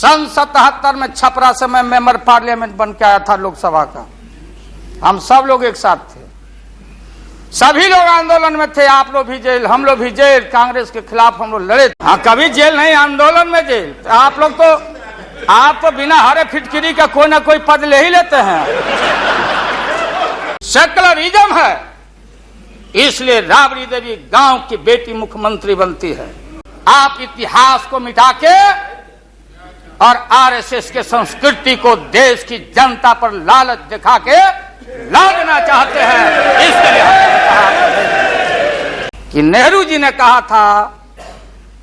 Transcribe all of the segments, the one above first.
सन 77 में छपरा से मैं मेंबर पार्लियामेंट बन के आया था लोकसभा का। हम सब लोग एक साथ थे, सभी लोग आंदोलन में थे। आप लोग भी जेल, हम लोग भी जेल, कांग्रेस के खिलाफ हम लोग लड़े। हाँ, कभी जेल नहीं, आंदोलन में जेल। आप लोग तो बिना हरे फिटकिरी का कोई ना कोई पद ले ही लेते हैं। सेकुलरिज्म है, इसलिए राबड़ी देवी गांव की बेटी मुख्यमंत्री बनती है। आप इतिहास को मिटा के और आरएसएस के संस्कृति को देश की जनता पर लालच दिखा के लादना चाहते हैं। इसलिए हमने कहा कि नेहरू जी ने कहा था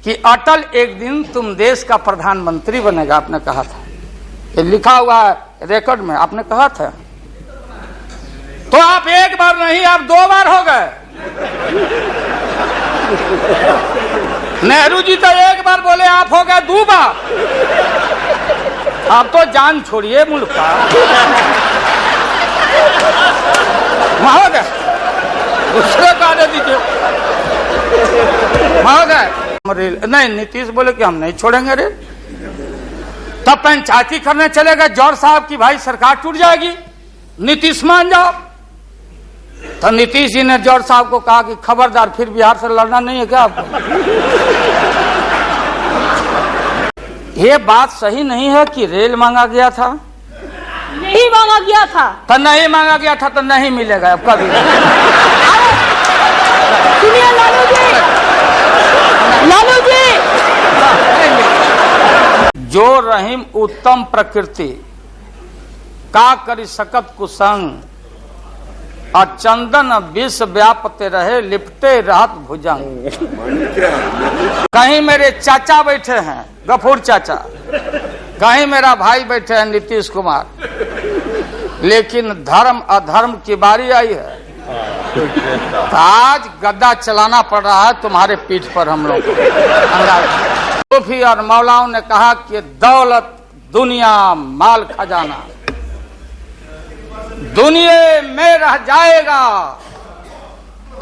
कि अटल एक दिन तुम देश का प्रधानमंत्री बनेगा। आपने कहा था, ये लिखा हुआ है रिकॉर्ड में, आपने कहा था। तो आप एक बार नहीं, आप 2 बार हो गए। नेहरू जी तो एक बार बोले, आप हो गए 2 बार। आप तो जान छोड़िए मुल्क का। महोदय, दूसरे को आने दीजिए। महोदय नहीं, नीतीश बोले कि हम नहीं छोड़ेंगे रे। तब पंचायती करने चले गए जौहर साहब की भाई सरकार टूट जाएगी, नीतीश मान जाओ। तो नीतीश जी ने जौहर साहब को कहा कि खबरदार, फिर बिहार से लड़ना नहीं है क्या आपको? ये बात सही नहीं है कि रेल मांगा गया था। नहीं मांगा गया था, तो नहीं मांगा गया था तो नहीं मिलेगा अब कभी। सुनिए लालू जी, लालू जी, जो रहीम उत्तम प्रकृति का करी सकत कुसंग, और चंदन विष व्यापते रहे लिपटे रहत भुजंग। कहीं मेरे चाचा बैठे हैं, गफूर चाचा, कहीं मेरा भाई बैठे हैं नीतीश कुमार, लेकिन धर्म अधर्म की बारी आई है। तो आज गद्दा चलाना पड़ रहा है तुम्हारे पीठ पर हम लोग। सूफी और मौलाओं ने कहा कि दौलत दुनिया माल खजाना दुनिया में रह जाएगा,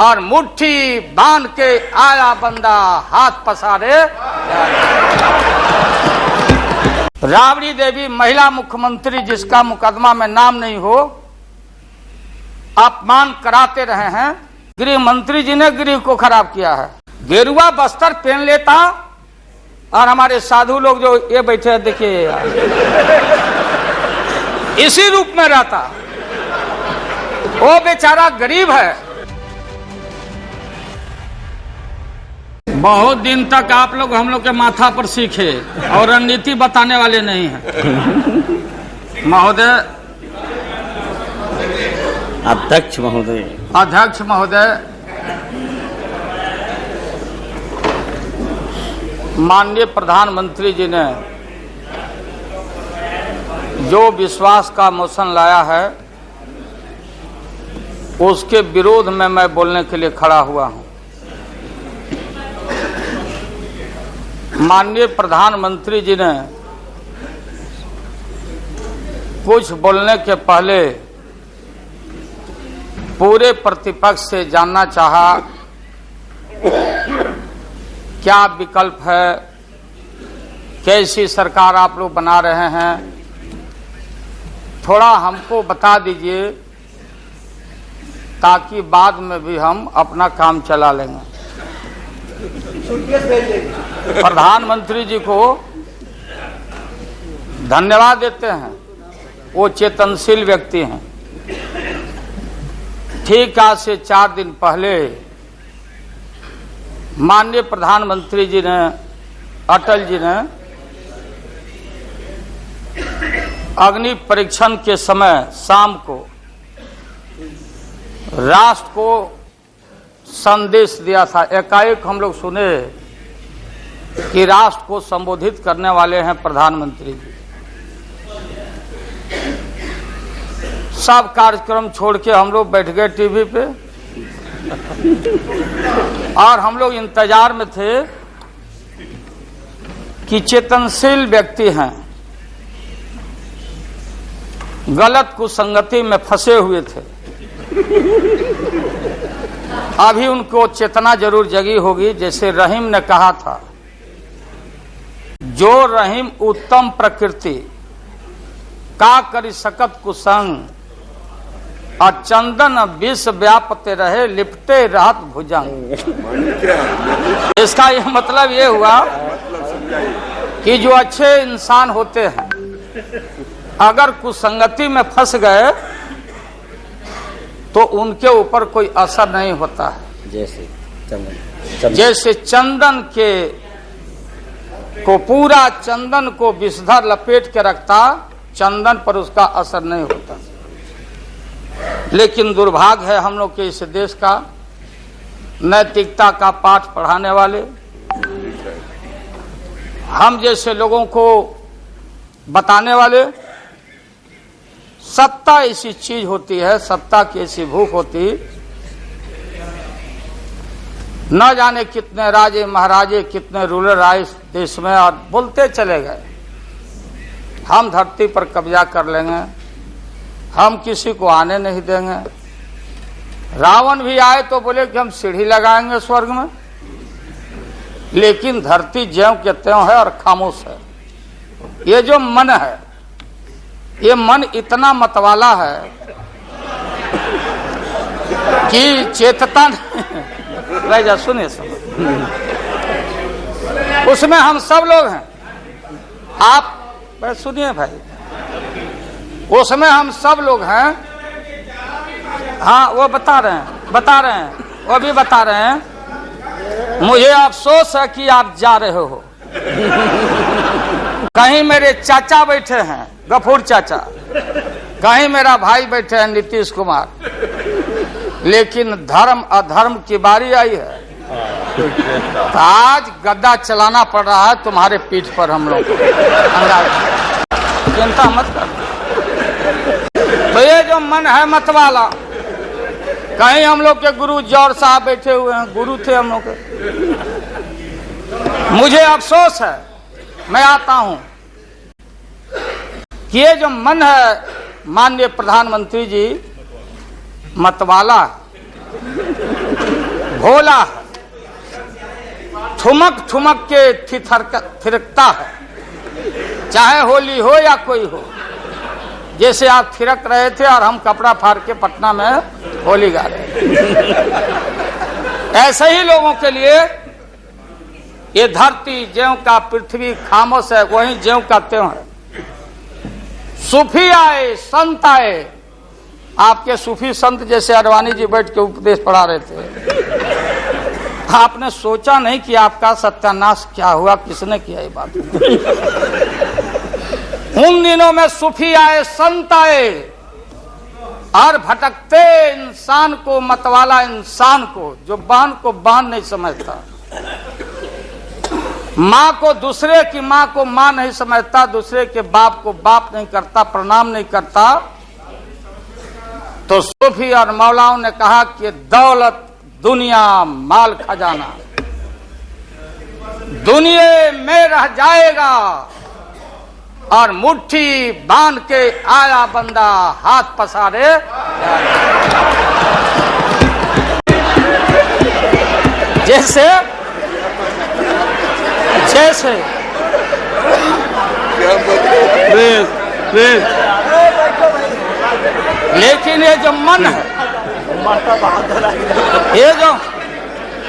और मुट्ठी बांध के आया बंदा हाथ पसारे। राबड़ी देवी महिला मुख्यमंत्री, जिसका मुकदमा में नाम नहीं हो, अपमान कराते रहे हैं। गृह मंत्री जी ने गृह को खराब किया है। गेरुआ बस्तर पहन लेता और हमारे साधु लोग जो ये बैठे हैं, देखिए, इसी रूप में रहता। वो बेचारा गरीब है। बहुत दिन तक आप लोग हम लोग के माथा पर सीखे और रणनीति बताने वाले नहीं हैं। महोदय, अध्यक्ष महोदय, अध्यक्ष महोदय, माननीय प्रधानमंत्री जी ने जो विश्वास का मोशन लाया है, उसके विरोध में मैं बोलने के लिए खड़ा हुआ हूं। माननीय प्रधानमंत्री जी ने कुछ बोलने के पहले पूरे प्रतिपक्ष से जानना चाहा, क्या विकल्प है, कैसी सरकार आप लोग बना रहे हैं, थोड़ा हमको बता दीजिए, ताकि बाद में भी हम अपना काम चला लेंगे। प्रधानमंत्री जी को धन्यवाद देते हैं, वो चेतनशील व्यक्ति हैं। ठीक आज से 4 दिन पहले माननीय प्रधानमंत्री जी ने, अटल जी ने अग्नि परीक्षण के समय शाम को राष्ट्र को संदेश दिया था। एकाएक हम लोग सुने कि राष्ट्र को संबोधित करने वाले हैं प्रधानमंत्री जी। सब कार्यक्रम छोड़ के हम लोग बैठ गए टीवी पे, और हम लोग इंतजार में थे कि चेतनशील व्यक्ति हैं, गलत कुसंगति में फंसे हुए थे, अभी उनको चेतना जरूर जगी होगी। जैसे रहीम ने कहा था जो रहीम उत्तम प्रकृति का करी सकत कुसंग, और चंदन विष व्यापते रहे लिपटे रहत भुजंग। इसका यह मतलब ये हुआ कि जो अच्छे इंसान होते हैं अगर कुसंगति में फंस गए तो उनके ऊपर कोई असर नहीं होता है। जैसे चंदन के को पूरा चंदन को विषधर लपेट के रखता, चंदन पर उसका असर नहीं होता। लेकिन दुर्भाग्य है हम लोग के इस देश का, नैतिकता का पाठ पढ़ाने वाले हम जैसे लोगों को बताने वाले, सत्ता ऐसी चीज होती है, सत्ता की ऐसी भूख होती, न जाने कितने राजे महाराजे कितने रूलर आए इस देश में और बोलते चले गए हम धरती पर कब्जा कर लेंगे, हम किसी को आने नहीं देंगे। रावण भी आए तो बोले कि हम सीढ़ी लगाएंगे स्वर्ग में, लेकिन धरती ज्यों के त्यों है और खामोश है। ये जो मन है, ये मन इतना मतवाला है कि चेतता नहीं। जा सुनिए सब, उसमें हम सब लोग हैं। आप सुनिए भाई, उसमें हम सब लोग हैं। हाँ वो बता रहे हैं, वो भी बता रहे हैं। मुझे अफसोस है कि आप जा रहे हो। कहीं मेरे चाचा बैठे हैं गफूर चाचा, कहीं मेरा भाई बैठे हैं नीतीश कुमार, लेकिन धर्म अधर्म की बारी आई है तो आज गद्दा चलाना पड़ रहा है तुम्हारे पीठ पर। हम लोग चिंता मत कर। तो ये जो मन है मतवाला, कहीं हम लोग के गुरु जौहर साहब बैठे हुए हैं, गुरु थे हम लोग के। मुझे अफसोस है, मैं आता हूं कि ये जो मन है माननीय प्रधानमंत्री जी मतवाला, भोला है, ठुमक ठुमक के थिरकता है, चाहे होली हो या कोई हो। जैसे आप थिरक रहे थे और हम कपड़ा फाड़ के पटना में होली गा रहे हैं। ऐसे ही लोगों के लिए ये धरती ज्यों का पृथ्वी खामोश है, वहीं ज्यों का त्यों है। सूफी आए संत आए, आपके सूफी संत जैसे अडवाणी जी बैठ के उपदेश पढ़ा रहे थे। आपने सोचा नहीं कि आपका सत्यानाश क्या हुआ, किसने किया ये बात। उन दिनों में सूफी आए संत आए और भटकते इंसान को, मतवाला इंसान को, जो बान को बान नहीं समझता, माँ को दूसरे की माँ को माँ नहीं समझता, दूसरे के बाप को बाप नहीं करता, प्रणाम नहीं करता, तो सूफी और मौलाओं ने कहा कि दौलत दुनिया माल खजाना दुनिया में रह जाएगा और मुट्ठी बांध के आया बंदा हाथ पसारे। जैसे जैसे लेकिन ये जो मन है,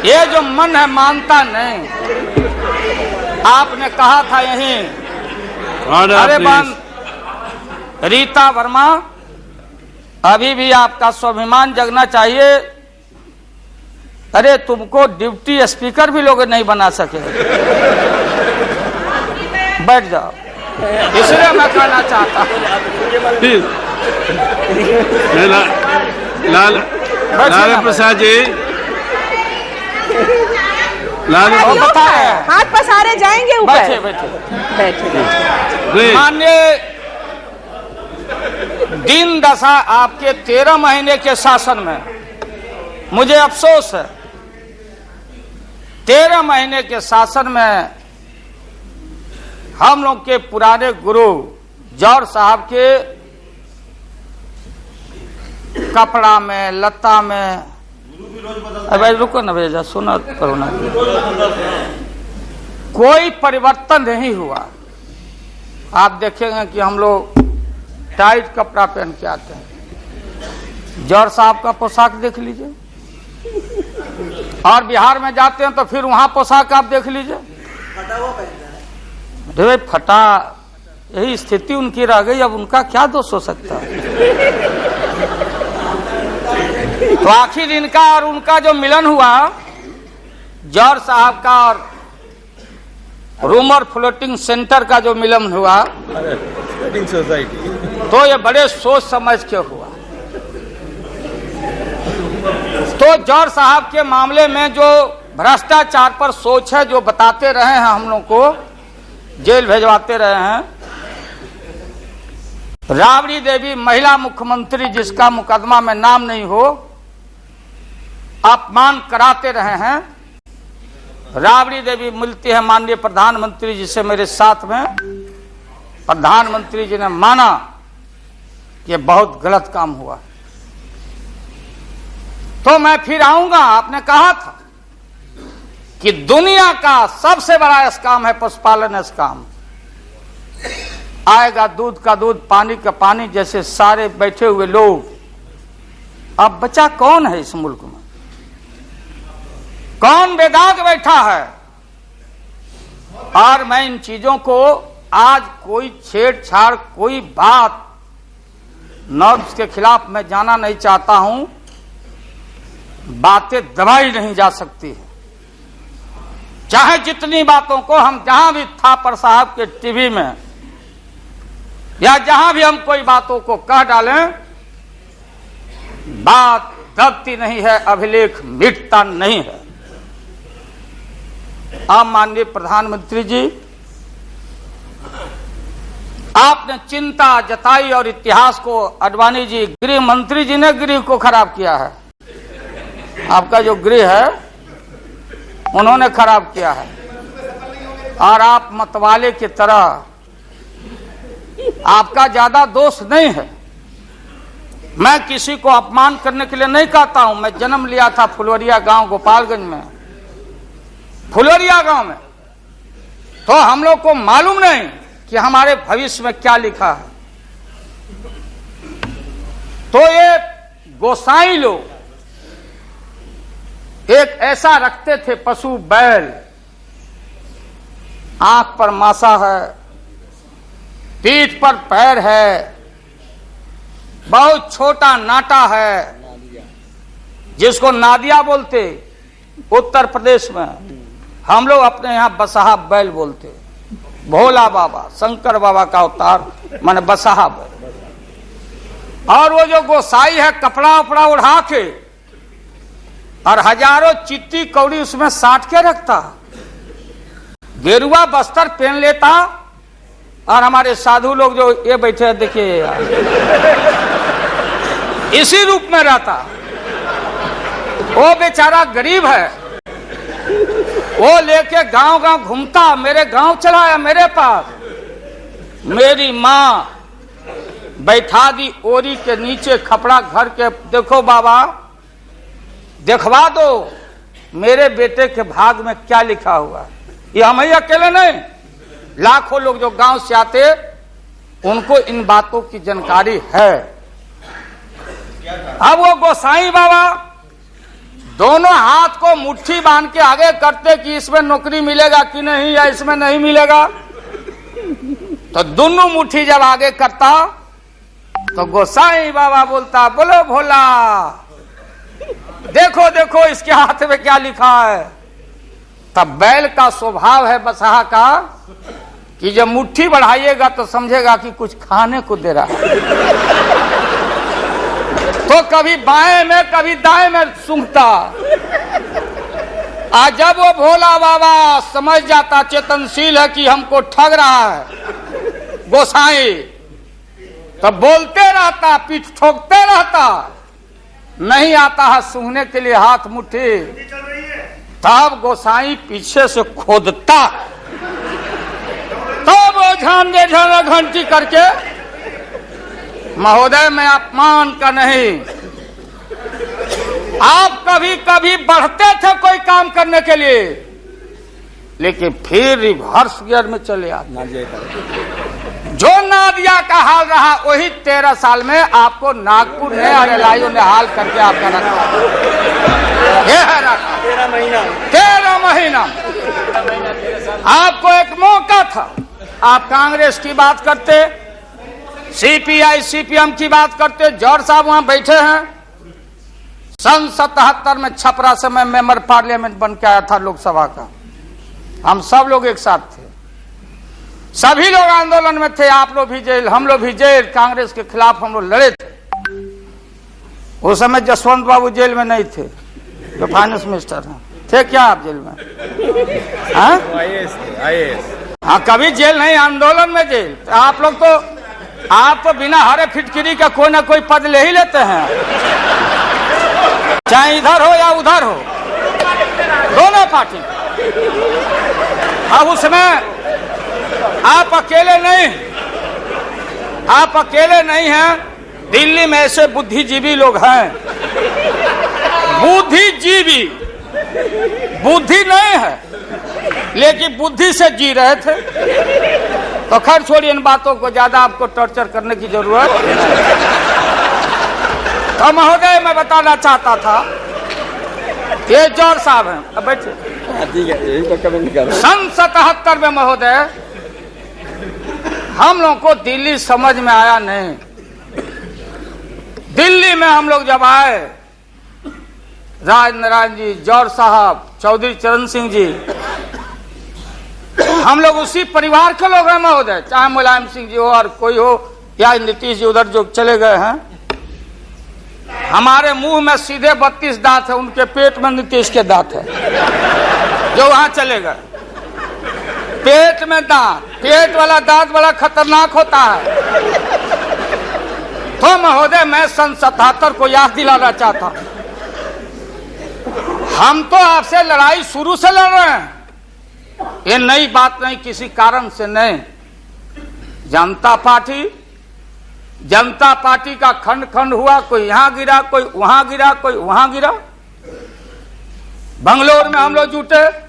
ये जो मन है मानता नहीं। आपने कहा था यहीं, अरे बन रीता वर्मा, अभी भी आपका स्वाभिमान जगना चाहिए। अरे तुमको डिप्टी स्पीकर भी लोग नहीं बना सके। बैठ जाओ, इसलिए मैं कहना चाहता हूँ। लालू प्रसाद जी, हाथ पसारे जाएंगे ऊपर। बैठे बैठे प्लीज। माननीय दिन दशा आपके 13 महीने के शासन में मुझे अफसोस है, 13 महीने के शासन में हम लोग के पुराने गुरु जौहर साहब के कपड़ा में, लता में, अबे रुको ना भैया, सुना करो ना। कोई परिवर्तन नहीं हुआ। आप देखेंगे कि हम लोग टाइट कपड़ा पहन के आते हैं। जौहर साहब का पोशाक देख लीजिए, और बिहार में जाते हैं तो फिर वहां पोशाक आप देख लीजिए, फटा। यही स्थिति उनकी रह गई, अब उनका क्या दोष हो सकता है। तो आखिर इनका और उनका जो मिलन हुआ, जौहर साहब का और रूमर फ्लोटिंग सेंटर का जो मिलन हुआ, तो ये बड़े सोच समझ के हुआ। तो जौहर साहब के मामले में जो भ्रष्टाचार पर सोच है, जो बताते रहे हैं, हम लोग को जेल भेजवाते रहे हैं। राबड़ी देवी महिला मुख्यमंत्री, जिसका मुकदमा में नाम नहीं हो, अपमान कराते रहे हैं। राबड़ी देवी मिलती है माननीय प्रधानमंत्री जी से मेरे साथ में। प्रधानमंत्री जी ने माना कि बहुत गलत काम हुआ। तो मैं फिर आऊंगा। आपने कहा था कि दुनिया का सबसे बड़ा स्काम है पशुपालन स्काम। आएगा दूध का दूध, पानी का पानी, जैसे सारे बैठे हुए लोग। अब बचा कौन है इस मुल्क में? कौन बेदाग बैठा है? और मैं इन चीजों को आज कोई छेड़छाड़, कोई बात नॉर्म्स के खिलाफ मैं जाना नहीं चाहता हूं। बातें दबाई नहीं जा सकती है। चाहे जितनी बातों को हम जहां भी थापर साहब के टीवी में या जहां भी हम कोई बातों को कह डालें, बात दबती नहीं है, अभिलेख मिटता नहीं है। आप माननीय प्रधानमंत्री जी, आपने चिंता जताई और इतिहास को, आडवाणी जी, गृह मंत्री जी ने गृह को खराब किया है। आपका जो गृह है उन्होंने खराब किया है। और आप मतवाले की तरह, आपका ज्यादा दोष नहीं है। मैं किसी को अपमान करने के लिए नहीं कहता हूं। मैं जन्म लिया था फुलवरिया गांव, गोपालगंज में, फुलवरिया गांव में। तो हम लोग को मालूम नहीं कि हमारे भविष्य में क्या लिखा है। तो ये गोसाई लोग एक ऐसा रखते थे पशु बैल, आंख पर मासा है, पीठ पर पैर है, बहुत छोटा नाटा है, जिसको नादिया बोलते उत्तर प्रदेश में। हम लोग अपने यहां बसहा बैल बोलते। भोला बाबा, शंकर बाबा का अवतार माने बसहा बैल। और वो जो गोसाई है, कपड़ा उपड़ा उड़ा के और हजारों चिट्टी कौड़ी उसमें साट के रखता, गेरुआ बस्तर पहन लेता। और हमारे साधु लोग जो ये बैठे हैं, देखिए, इसी रूप में रहता। वो बेचारा गरीब है, वो लेके गांव गांव घूमता। मेरे गांव चला आया मेरे पास। मेरी माँ बैठा दी ओरी के नीचे खपड़ा घर के, देखो बाबा, देखवा दो मेरे बेटे के भाग में क्या लिखा हुआ है। ये हम ही अकेले नहीं, लाखों लोग जो गांव से आते, उनको इन बातों की जानकारी है। अब वो गोसाई बाबा दोनों हाथ को मुट्ठी बांध के आगे करते कि इसमें नौकरी मिलेगा कि नहीं, या इसमें नहीं मिलेगा। तो दोनों मुट्ठी जब आगे करता तो गोसाई बाबा बोलता, बोलो भोला, देखो देखो इसके हाथ में क्या लिखा है। तब बैल का स्वभाव है बसहा का कि जब मुट्ठी बढ़ाइएगा तो समझेगा कि कुछ खाने को दे रहा है। तो कभी बाएं में कभी दाएं में सूंघता। आज जब वो भोला बाबा समझ जाता, चेतनशील है कि हमको ठग रहा है गोसाई, तो बोलते रहता, पीठ ठोकते रहता। नहीं आता है सूंघने के लिए हाथ मुट्ठी, तब गोसाई पीछे से खोदता, तब वो झांझे घंटी करके, महोदय मैं अपमान का नहीं, आप कभी कभी बढ़ते थे कोई काम करने के लिए, लेकिन फिर रिवर्स गियर में चले आते। जो नादिया का हाल रहा वही 13 साल में आपको नागपुर ने और एलआईओ ने हाल करके आपका रखा। 13 महीना आपको एक मौका था। आप कांग्रेस की बात करते, सीपीआई सीपीएम की बात करते। जौहर साहब वहां बैठे हैं। सन 77 में छपरा से मैं मेंबर पार्लियामेंट बन के आया था लोकसभा का। हम सब लोग एक साथ थे, सभी लोग आंदोलन में थे। आप लोग भी जेल, हम लोग भी जेल। कांग्रेस के खिलाफ हम लोग लड़े थे। उस समय जसवंत बाबू जेल में नहीं थे, जो फाइनेंस मिनिस्टर हैं। थे क्या आप जेल में? हाँ, कभी जेल नहीं, आंदोलन में जेल। तो आप लोग तो बिना हरे फिटकिरी का कोई ना कोई पद ले ही लेते हैं, चाहे इधर हो या उधर हो, दोनों पार्टी। अब उसमें आप अकेले नहीं हैं। दिल्ली में ऐसे बुद्धिजीवी लोग हैं, बुद्धिजीवी, बुद्धि नहीं है लेकिन बुद्धि से जी रहे थे। तो खैर छोड़िए इन बातों को, ज्यादा आपको टॉर्चर करने की जरूरत। तो महोदय मैं बताना चाहता था, ये जौहर साहब हैं, अब बैठिए। सन 77 में महोदय हम लोग को दिल्ली समझ में आया नहीं। दिल्ली में हम लोग जब आए, राज नारायण जी, जौहर साहब, चौधरी चरण सिंह जी, हम लोग उसी परिवार के लोग हैं महोदय। चाहे मुलायम सिंह जी हो और कोई हो, या नीतीश जी उधर जो चले गए हैं। हमारे मुंह में सीधे 32 दांत है, उनके पेट में नीतीश के दांत है, जो वहां चले गए। पेट में दांत, पेट वाला दांत बड़ा खतरनाक होता है। तो महोदय मैं सन 77 को याद दिलाना चाहता हूं। हम तो आपसे लड़ाई शुरू से लड़ रहे हैं, ये नई बात नहीं, किसी कारण से नहीं। जनता पार्टी का खंड खंड हुआ, कोई यहां गिरा, कोई वहां गिरा, कोई वहां गिरा। बंगलोर में हम लोग जुटे,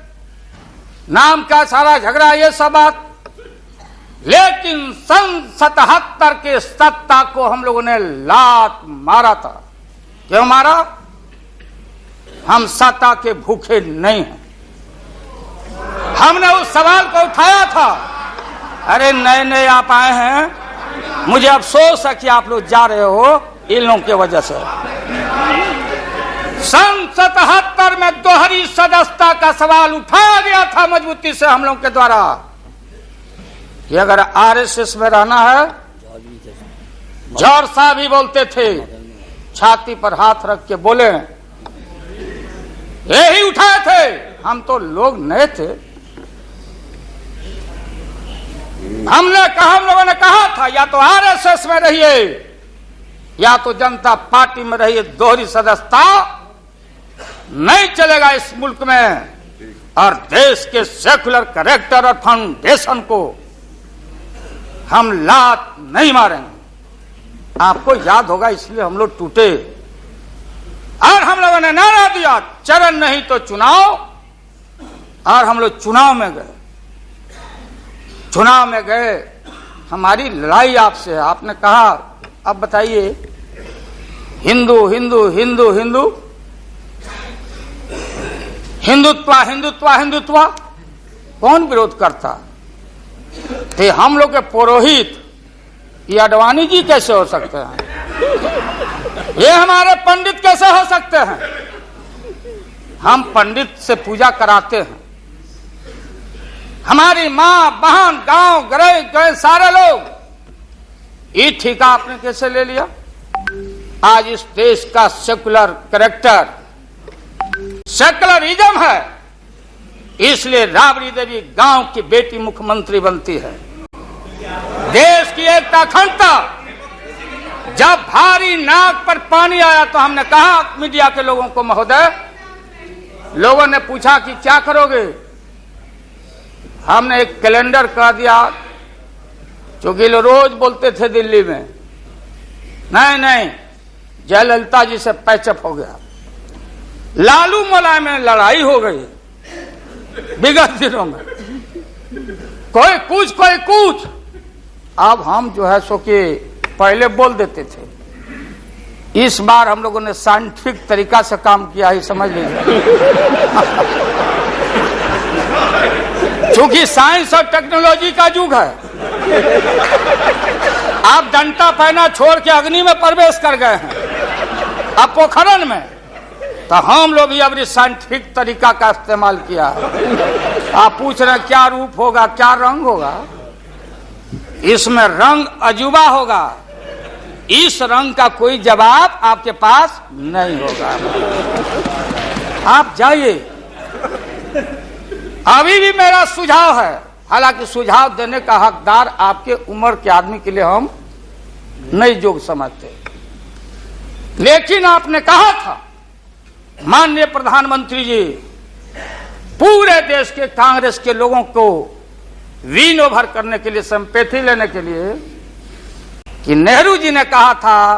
नाम का सारा झगड़ा, ये सब बात। लेकिन सन 77 के सत्ता को हम लोगों ने लात मारा था। क्यों मारा? हम सत्ता के भूखे नहीं हैं। हमने उस सवाल को उठाया था। अरे नए नए आप आए हैं, मुझे अफसोस है कि आप लोग जा रहे हो इन लोगों की वजह से। सन 77 में दोहरी सदस्यता का सवाल उठाया गया था मजबूती से हम लोगों के द्वारा कि अगर आरएसएस में रहना है। जौहर साहब भी बोलते थे, छाती पर हाथ रख के बोले, यही उठाए थे। हम तो लोग नए थे। हम लोगों ने कहा था या तो आरएसएस में रहिए या तो जनता पार्टी में रहिए। दोहरी सदस्यता नहीं चलेगा इस मुल्क में, और देश के सेकुलर कैरेक्टर और फाउंडेशन को हम लात नहीं मारेंगे। आपको याद होगा, इसलिए हम लोग टूटे और हम लोगों ने नारा दिया, चरण नहीं तो चुनाव। और हम लोग चुनाव में गए। हमारी लड़ाई आपसे है। आपने कहा, अब बताइए, हिंदू हिंदू हिंदू हिंदू हिंदुत्व हिंदुत्व हिंदुत्व कौन विरोध करता? थे हम लोग के पुरोहित ये अडवाणी जी कैसे हो सकते हैं? ये हमारे पंडित कैसे हो सकते हैं? हम पंडित से पूजा कराते हैं। हमारी माँ बहन गांव गए सारे लोग। ये ठेका आपने कैसे ले लिया? आज इस देश का सेकुलर कैरेक्टर, सेकुलरिज्म है, इसलिए राबड़ी देवी गांव की बेटी मुख्यमंत्री बनती है। देश की एकता अखंडता। जब भारी नाक पर पानी आया तो हमने कहा मीडिया के लोगों को, महोदय, लोगों ने पूछा कि क्या करोगे? हमने एक कैलेंडर कर दिया, क्योंकि लोग रोज बोलते थे दिल्ली में, नहीं जयललिता जी से पैचअप हो गया, लालू मुलायम में लड़ाई हो गई, विगत दिनों में कोई कुछ। अब हम जो है सो कि पहले बोल देते थे, इस बार हम लोगों ने साइंटिफिक तरीका से काम किया ही, समझ लीजिए। क्योंकि साइंस और टेक्नोलॉजी का युग है। आप डंडा पहना छोड़ के अग्नि में प्रवेश कर गए हैं, अब पोखरन में, तो हम लोग भी अब साइंटिफिक तरीका का इस्तेमाल किया है। आप पूछ रहे हैं क्या रूप होगा, क्या रंग होगा? इसमें रंग अजूबा होगा, इस रंग का कोई जवाब आपके पास नहीं होगा। आप जाइए। अभी भी मेरा सुझाव है, हालांकि सुझाव देने का हकदार आपके उम्र के आदमी के लिए हम नहीं योग्य समझते, लेकिन आपने कहा था माननीय प्रधानमंत्री जी, पूरे देश के कांग्रेस के लोगों को विन ओवर करने के लिए, संपैथी लेने के लिए, कि नेहरू जी ने कहा था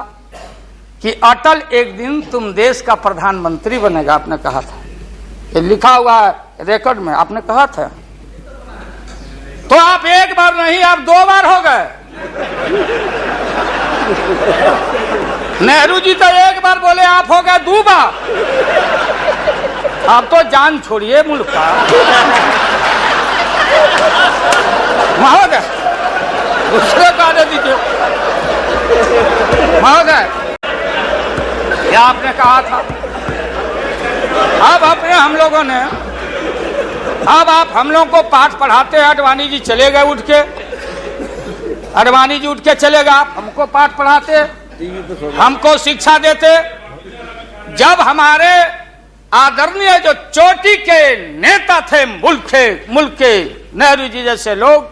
कि अटल एक दिन तुम देश का प्रधानमंत्री बनेगा। आपने कहा था, ये लिखा हुआ है रिकॉर्ड में, आपने कहा था। तो आप एक बार नहीं, आप 2 बार हो गए। नेहरू जी तो एक बार बोले, आप हो गए 2 बार। आप तो जान छोड़िए मुल्क का। महोदय, दूसरे को आने दीजिए। महोदय, यह आपने कहा था। अब अपने हम लोगों ने, अब आप हम लोगों को पाठ पढ़ाते हैं। अडवाणी जी चले गए उठ के, अडवाणी जी उठ के चले गए, आप हमको पाठ पढ़ाते, हमको शिक्षा देते। जब हमारे आदरणीय जो चोटी के नेता थे मुल्क के नेहरू जी जैसे लोग,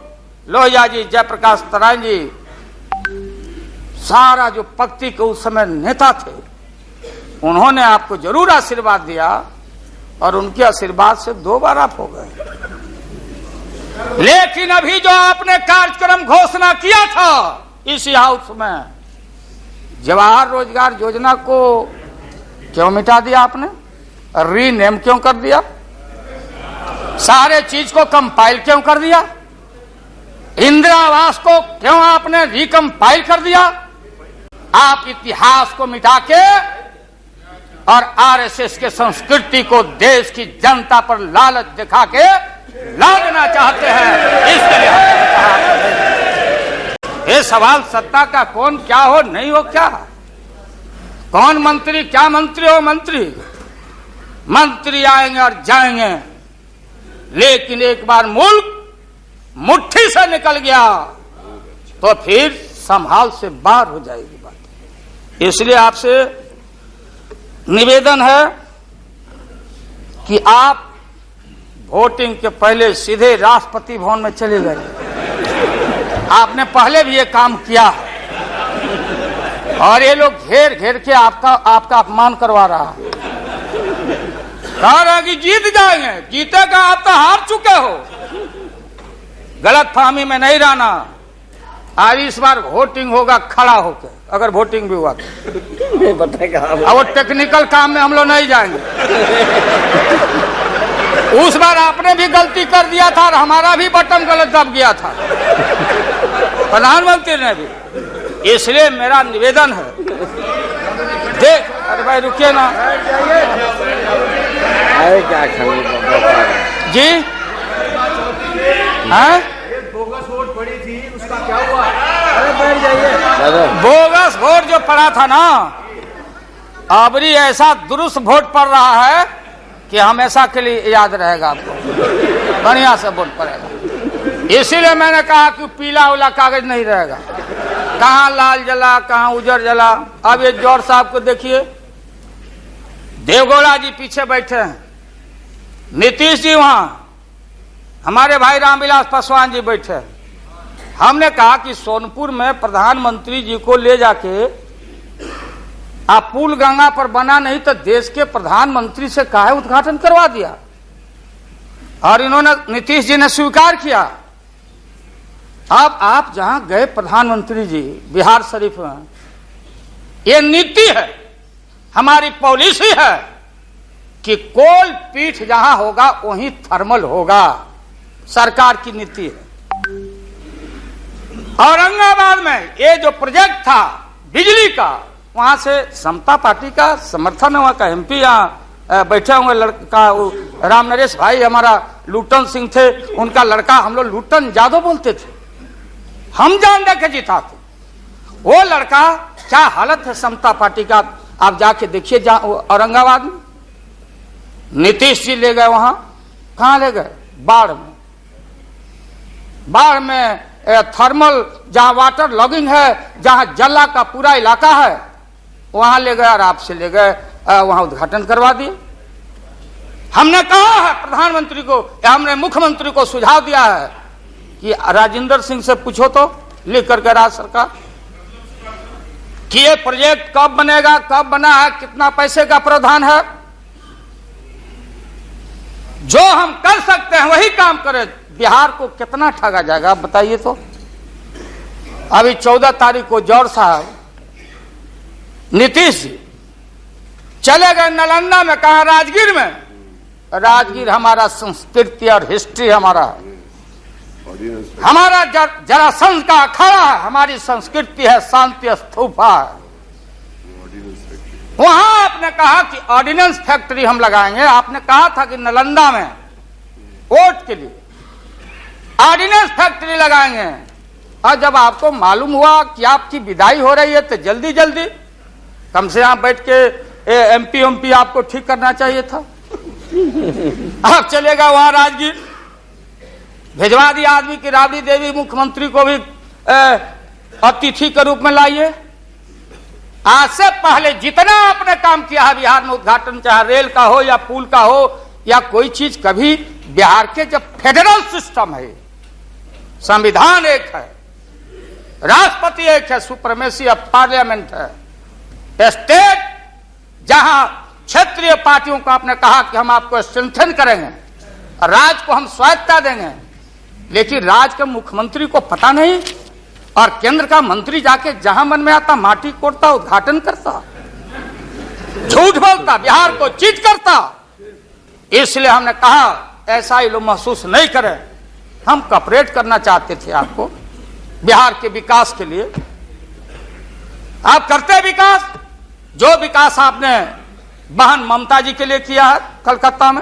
लोहिया जी, जयप्रकाश नारायण जी, सारा जो पक्ति के उस समय नेता थे, उन्होंने आपको जरूर आशीर्वाद दिया, और उनके आशीर्वाद से 2 बार आप हो गए। लेकिन अभी जो आपने कार्यक्रम घोषणा किया था इसी हाउस में, जवाहर रोजगार योजना को क्यों मिटा दिया आपने? रीनेम क्यों कर दिया? सारे चीज को कंपाइल क्यों कर दिया? इंदिरा आवास को क्यों आपने रिकंपाइल कर दिया? आप इतिहास को मिटा के और आरएसएस के संस्कृति को देश की जनता पर लालच दिखा के लादना चाहते हैं। इसके लिए ये सवाल सत्ता का कौन क्या हो नहीं हो, क्या कौन मंत्री, क्या मंत्री हो मंत्री आएंगे और जाएंगे, लेकिन एक बार मुल्क मुट्ठी से निकल गया तो फिर संभाल से बाहर हो जाएगी बात। इसलिए आपसे निवेदन है कि आप वोटिंग के पहले सीधे राष्ट्रपति भवन में चले गए। आपने पहले भी ये काम किया है, और ये लोग घेर घेर के आपका अपमान करवा रहा है। कह रहा कि जीत जाएंगे, जीतेगा, आप तो हार चुके हो। गलत फहमी में नहीं रहना। आज इस बार वोटिंग होगा खड़ा होकर, अगर वोटिंग भी हुआ तो बताएगा। वो टेक्निकल काम में हम लोग नहीं जाएंगे। उस बार आपने भी गलती कर दिया था और हमारा भी बटन गलत दब गया था, प्रधानमंत्री ने भी। इसलिए मेरा निवेदन है, देख, अरे भाई रुकिए ना। अरे क्या जी, हाँ, बोगस वोट पड़ी थी, उसका क्या हुआ? अरे बैठ जाइए। बोगस वोट जो पड़ा था ना, अबरी ऐसा दुरुस्त वोट पड़ रहा है कि हमेशा के लिए याद रहेगा आपको, बढ़िया से वोट पड़ेगा। इसीलिए मैंने कहा कि पीला उला कागज नहीं रहेगा, कहाँ लाल जला, कहाँ उजर जला। अब ये जौहर साहब को देखिए, देवगौड़ा जी पीछे बैठे हैं, नीतीश जी वहां, हमारे भाई रामविलास पासवान जी बैठे हैं। हमने कहा कि सोनपुर में प्रधानमंत्री जी को ले जाके आप पुल गंगा पर बना नहीं तो देश के प्रधानमंत्री से काहे उद्घाटन करवा दिया, और इन्होंने, नीतीश जी ने स्वीकार किया। अब आप जहां गए प्रधानमंत्री जी बिहार शरीफ में, ये नीति है, हमारी पॉलिसी है कि कोल पीठ जहां होगा वहीं थर्मल होगा, सरकार की नीति है। औरंगाबाद में ये जो प्रोजेक्ट था बिजली का, वहां से समता पार्टी का समर्थन हुआ का एमपी यहाँ बैठे हुए लड़का राम नरेश भाई हमारा लूटन सिंह थे, उनका लड़का हम लोग लूटन यादव बोलते थे, हम जान दे के जीता थे। वो लड़का क्या हालत है समता पार्टी का, आप जाके देखिए औरंगाबाद में। नीतीश जी ले गए वहां, कहां ले गए? बाढ़ में। बाढ़ में थर्मल जहां वाटर लॉगिंग है, जहां जला का पूरा इलाका है, वहां ले गए और आपसे ले गए वहां उद्घाटन करवा दिए। हमने कहा है प्रधानमंत्री को, हमने मुख्यमंत्री को सुझाव दिया है कि राजेंद्र सिंह से पूछो तो लिख करके राज्य सरकार कि ये प्रोजेक्ट कब बनेगा, कब बना है, कितना पैसे का प्रावधान है। जो हम कर सकते हैं वही काम करें। बिहार को कितना ठगा जाएगा आप बताइए तो। अभी 14 तारीख को जौहर साहब नीतीश जी चले गए नालंदा में, कहा राजगीर में। राजगीर हमारा संस्कृति और हिस्ट्री हमारा जरासंध का अखाड़ा है, हमारी संस्कृति है, शांति स्तूपा है। वहां आपने कहा कि ऑर्डिनेंस फैक्ट्री हम लगाएंगे। आपने कहा था कि नालंदा में वोट के लिए ऑर्डिनेंस फैक्ट्री लगाएंगे, और जब आपको मालूम हुआ कि आपकी विदाई हो रही है तो जल्दी जल्दी कम से यहां बैठ के एमपी आपको ठीक करना चाहिए था। आप चलेगा वहां राजगीर, भिजवा दिया आदमी की राबड़ी देवी मुख्यमंत्री को भी अतिथि के रूप में लाइए। आज से पहले जितना आपने काम किया है बिहार में, उद्घाटन चाहे रेल का हो या पुल का हो या कोई चीज, कभी बिहार के जब फेडरल सिस्टम है, संविधान एक है, राष्ट्रपति एक है, सुप्रीमेसी ऑफ पार्लियामेंट है, स्टेट जहां क्षेत्रीय पार्टियों को आपने कहा कि हम आपको स्ट्रेंथन करेंगे, राज्य को हम स्वायत्तता देंगे, लेकिन राज्य के मुख्यमंत्री को पता नहीं और केंद्र का मंत्री जाके जहां मन में आता माटी कोड़ता, उद्घाटन करता, झूठ बोलता, बिहार को चीट करता। इसलिए हमने कहा ऐसा ही लोग महसूस नहीं करें। हम कॉपरेट करना चाहते थे आपको बिहार के विकास के लिए। आप करते विकास, जो विकास आपने बहन ममता जी के लिए किया है कलकत्ता में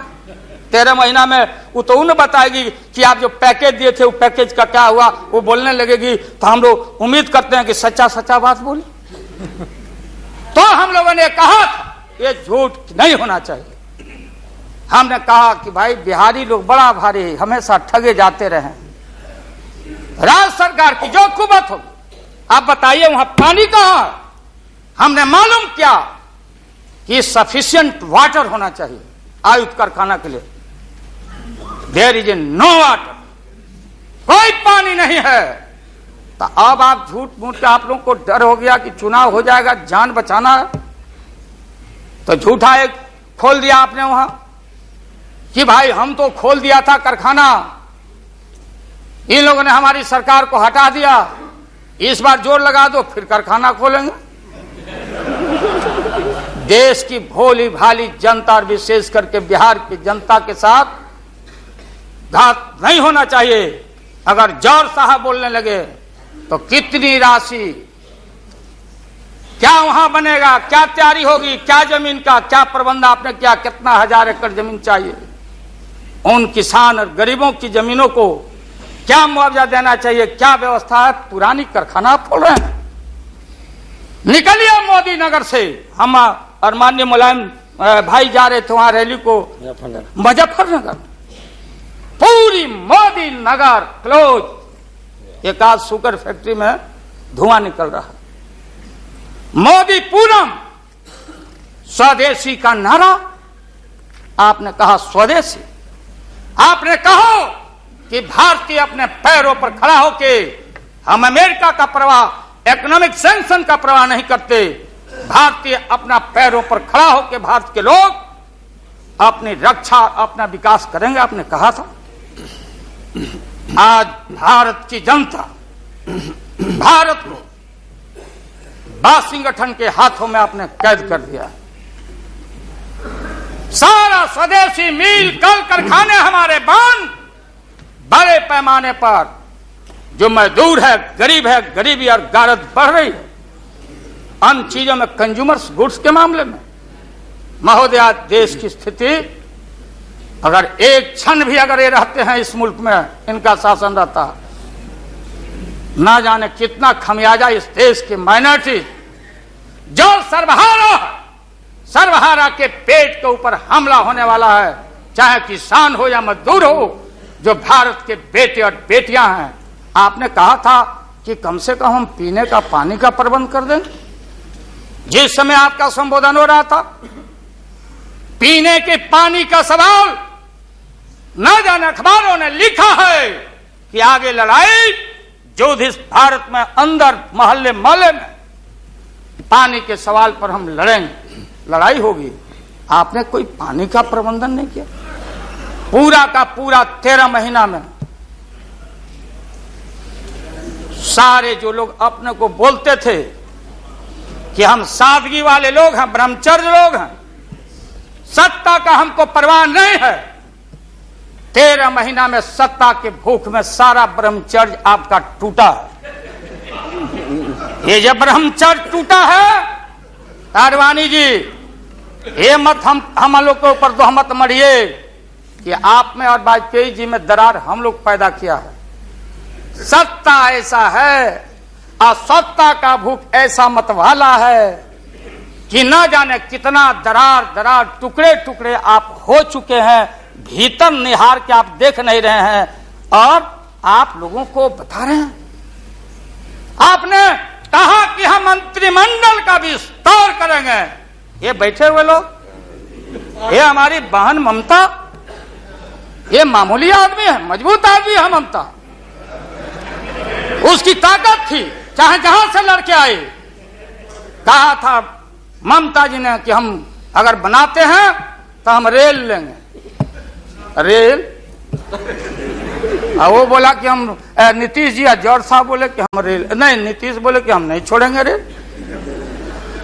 13 महीना में, वो तो उन्हें बताएगी कि आप जो पैकेज दिए थे वो पैकेज का क्या हुआ, वो बोलने लगेगी। तो हम लोग उम्मीद करते हैं कि सच्चा सच्चा बात बोले। तो हम लोगों ने कहा ये झूठ नहीं होना चाहिए। हमने कहा कि भाई बिहारी लोग बड़ा भारी, हमेशा ठगे जाते रहे। राज्य सरकार की जो कुबत होगी, आप बताइए वहां पानी कहां है? हमने मालूम किया कि सफिशिएंट वाटर होना चाहिए आयुध कारखाना के लिए। देयर इज नो वाटर, कोई पानी नहीं है। तो अब आप झूठ मूठ के आप लोगों को डर हो गया कि चुनाव हो जाएगा, जान बचाना है, तो झूठा एक खोल दिया आपने वहां कि भाई हम तो खोल दिया था कारखाना, इन लोगों ने हमारी सरकार को हटा दिया, इस बार जोर लगा दो फिर कारखाना खोलेंगे। देश की भोली भाली जनता और विशेष करके बिहार की जनता के साथ घात नहीं होना चाहिए। अगर जौहर साहब बोलने लगे तो कितनी राशि, क्या वहां बनेगा, क्या तैयारी होगी, क्या जमीन का क्या प्रबंध आपने किया, कितना 1000 एकड़ जमीन चाहिए, उन किसान और गरीबों की जमीनों को क्या मुआवजा देना चाहिए, क्या व्यवस्था है। पुरानी कारखाना खोल रहे हैं। निकलिए मोदी नगर से, हम और माननीय मुलायम भाई जा रहे थे वहां रैली को मुजफ्फरनगर, पूरी मोदी नगर क्लोज। एक आध शुगर फैक्ट्री में धुआं निकल रहा है। मोदी पूरम, स्वदेशी का नारा आपने कहा, स्वदेशी आपने कहा कि भारतीय अपने पैरों पर खड़ा होके, हम अमेरिका का प्रवाह, इकोनॉमिक सैंक्शन का प्रवाह नहीं करते। भारतीय अपना पैरों पर खड़ा होकर भारत के लोग अपनी रक्षा, अपना विकास करेंगे, आपने कहा था। आज भारत की जनता भारत को वाशिंगटन के हाथों में आपने कैद कर दिया। सारा स्वदेशी मिल कल कारखाने हमारे बंद। बड़े पैमाने पर जो मजदूर है, गरीबी और गारत बढ़ रही है अन्य चीजों में, कंज्यूमर्स गुड्स के मामले में। महोदय, आज देश की स्थिति, अगर एक क्षण भी अगर ये रहते हैं इस मुल्क में, इनका शासन रहता, ना जाने कितना खमियाजा इस देश की माइनॉरिटी जो सर्वहारा के पेट के ऊपर हमला होने वाला है, चाहे किसान हो या मजदूर हो, जो भारत के बेटे और बेटियां हैं। आपने कहा था कि कम से कम हम पीने का पानी का प्रबंध कर दें। जिस समय आपका संबोधन हो रहा था, पीने के पानी का सवाल, न जाने अखबारों ने लिखा है कि आगे लड़ाई जो इस भारत में अंदर मोहल्ले मोहल्ले में पानी के सवाल पर हम लड़ेंगे, लड़ाई होगी। आपने कोई पानी का प्रबंधन नहीं किया। पूरा का पूरा 13 महीना में सारे जो लोग अपने को बोलते थे कि हम सादगी वाले लोग हैं, ब्रह्मचर्य लोग हैं, सत्ता का हमको परवाह नहीं है, 13 महीना में सत्ता के भूख में सारा ब्रह्मचर्य आपका टूटा है। ये जब ब्रह्मचर्य टूटा है, आडवाणी जी, ये मत हम लोग के ऊपर तो मत मरिए कि आप में और वाजपेयी जी में दरार हम लोग पैदा किया है। सत्ता ऐसा है और सत्ता का भूख ऐसा मतवाला है कि न जाने कितना दरार टुकड़े टुकड़े आप हो चुके हैं, भीतर निहार के आप देख नहीं रहे हैं और आप लोगों को बता रहे हैं। आपने कहा कि हम मंत्रिमंडल का विस्तार करेंगे। ये बैठे हुए लोग, ये हमारी बहन ममता, ये मामूली आदमी है, मजबूत आदमी है ममता। उसकी ताकत थी, चाहे जहां से लड़के आए। कहा था ममता जी ने कि हम अगर बनाते हैं तो हम रेल लेंगे। रेल, वो बोला कि हम, नीतीश जी या जॉर्ज साहब बोले कि हम रेल नहीं, नीतीश बोले कि हम नहीं छोड़ेंगे रेल।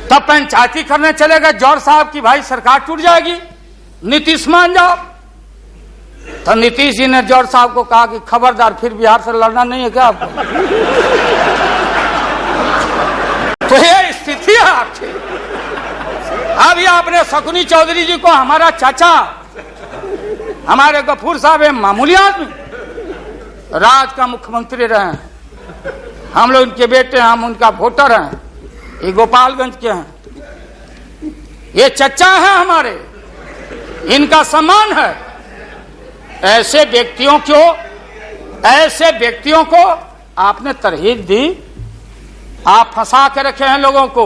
तब पंचायती करने चले गए जॉर्ज साहब की भाई सरकार टूट जाएगी, नीतीश मान जाओ। तो नीतीश जी ने जॉर्ज साहब को कहा कि खबरदार, फिर बिहार से लड़ना नहीं है क्या आपको? तो ये स्थिति है आपकी। अभी आपने शकुनी चौधरी जी को, हमारा चाचा, हमारे गफूर साहब है मामूली आदमी, राज का मुख्यमंत्री रहे हैं, हम लोग उनके बेटे हैं, हम उनका वोटर हैं, ये गोपालगंज के हैं, ये चचा हैं हमारे, इनका सम्मान है। ऐसे व्यक्तियों को आपने तरहीब दी, आप फंसा के रखे हैं लोगों को।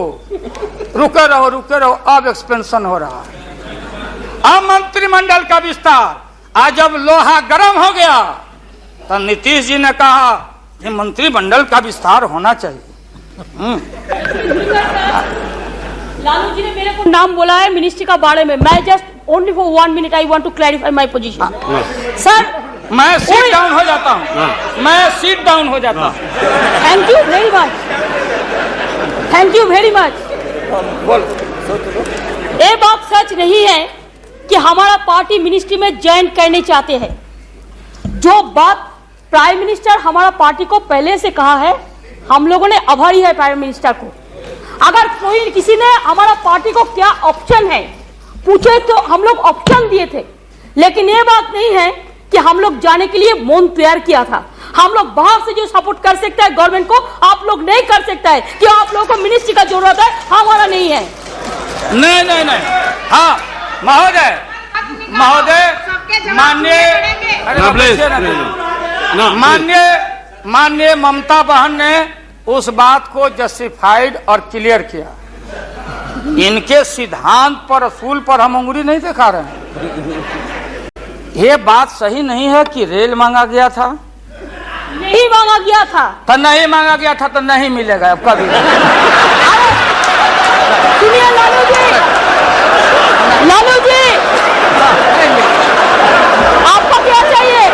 रुके रहो, अब एक्सपेंशन हो रहा है। अब मंत्रिमंडल का विस्तार, आज जब लोहा गर्म हो गया तो नीतीश जी ने कहा कि मंत्रिमंडल का विस्तार होना चाहिए। लालू जी ने मेरे को नाम बोला है मिनिस्ट्री का बारे में। मैं just only for 1 minute I want to clarify my position. Sir, मैं सीट डाउन हो जाता हूँ, मैं सीट डाउन हो जाता हूँ। Thank you very much, thank you very much. ये बात सच नहीं है कि हमारा पार्टी मिनिस्ट्री में ज्वाइन करने चाहते हैं। जो बात प्राइम मिनिस्टर हमारा पार्टी को पहले से कहा है, हम लोगों ने आभारी है प्राइम मिनिस्टर को। अगर कोई किसी ने हमारा पार्टी को क्या ऑप्शन है पूछे तो हम लोग ऑप्शन दिए थे, लेकिन ये बात नहीं है कि हम लोग जाने के लिए मन तैयार किया था। हम लोग बाहर से जो सपोर्ट कर सकता है गवर्नमेंट को, आप लोग नहीं कर सकता है कि आप लोगों को मिनिस्ट्री का जरूरत है, हमारा नहीं है। नहीं, हाँ महोदय, माननीय ममता बहन ने उस बात को जस्टिफाइड और क्लियर किया। इनके सिद्धांत पर, असूल पर हम उंगली नहीं दिखा रहे हैं। ये बात सही नहीं है कि रेल मांगा गया था, नहीं मांगा गया था तो नहीं मांगा गया था तो नहीं मिलेगा अब कभी। सुनिए लालू जी, आपको क्या चाहिए?